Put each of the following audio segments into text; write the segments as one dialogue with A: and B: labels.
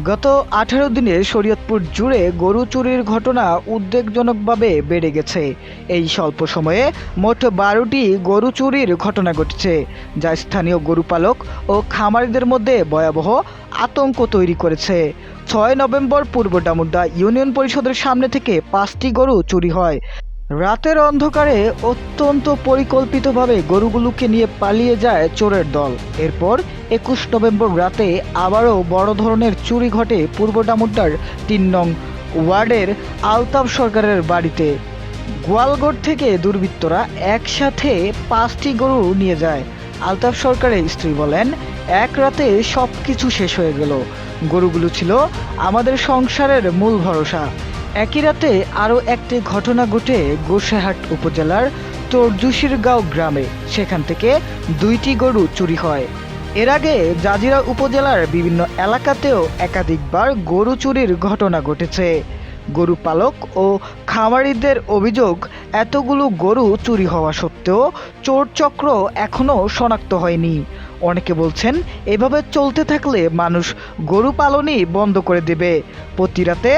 A: গত ১৮ দিনে শরীয়তপুর জুড়ে গরু চুরির ঘটনা উদ্বেগজনকভাবে বেড়ে গেছে। এই স্বল্প সময়ে মোট ১২টি গরু চুরির ঘটনা ঘটেছে, যা স্থানীয় গরুপালক ও খামারিদের মধ্যে ভয়াবহ আতঙ্ক তৈরি করেছে। ৬ নভেম্বর পূর্ব ডামুড্যা ইউনিয়ন পরিষদের সামনে থেকে ৫টি গরু চুরি হয়। রাতের অন্ধকারে অত্যন্ত পরিকল্পিতভাবে গরুগুলোকে নিয়ে পালিয়ে যায় চোরের দল। এরপর ২১ নভেম্বর রাতে আবারও বড় ধরনের চুরি ঘটে পূর্ব ডামুড্যার ৩ নং ওয়ার্ডের আলতাফ সরকারের বাড়িতে। গোয়ালগড় থেকে দুর্বৃত্তরা একসাথে ৫টি গরু নিয়ে যায়। আলতাফ সরকারের স্ত্রী বলেন, এক রাতে সব কিছু শেষ হয়ে গেল। গরুগুলো ছিল আমাদের সংসারের মূল ভরসা। একই রাতে আরও একটি ঘটনা ঘটে গোসাইহাট উপজেলার তরজুশিরগাঁও গ্রামে। সেখান থেকে ২টি গরু চুরি হয়। এর আগে জাজিরা উপজেলার বিভিন্ন এলাকাতেও একাধিকবার গরু চুরির ঘটনা ঘটেছে। গরু পালক ও খামারিদের অভিযোগ, এতগুলো গরু চুরি হওয়া সত্ত্বেও চোর চক্র এখনও শনাক্ত হয়নি। অনেকে বলছেন, এভাবে চলতে থাকলে মানুষ গরু পালনই বন্ধ করে দেবে। প্রতি রাতে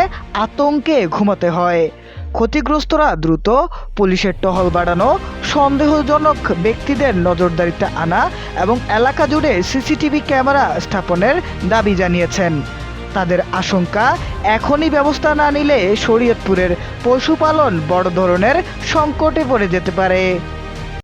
A: আতঙ্কে ঘুমাতে হয়। ক্ষতিগ্রস্তরা দ্রুত পুলিশের টহল বাড়ানো, সন্দেহজনক ব্যক্তিদের নজরদারিতে আনা এবং এলাকা জুড়ে সিসিটিভি ক্যামেরা স্থাপনের দাবি জানিয়েছেন। তাদের আশঙ্কা, এখনই ব্যবস্থা না নিলে শরীয়তপুরের পশুপালন বড় ধরনের সংকটে পড়ে যেতে পারে।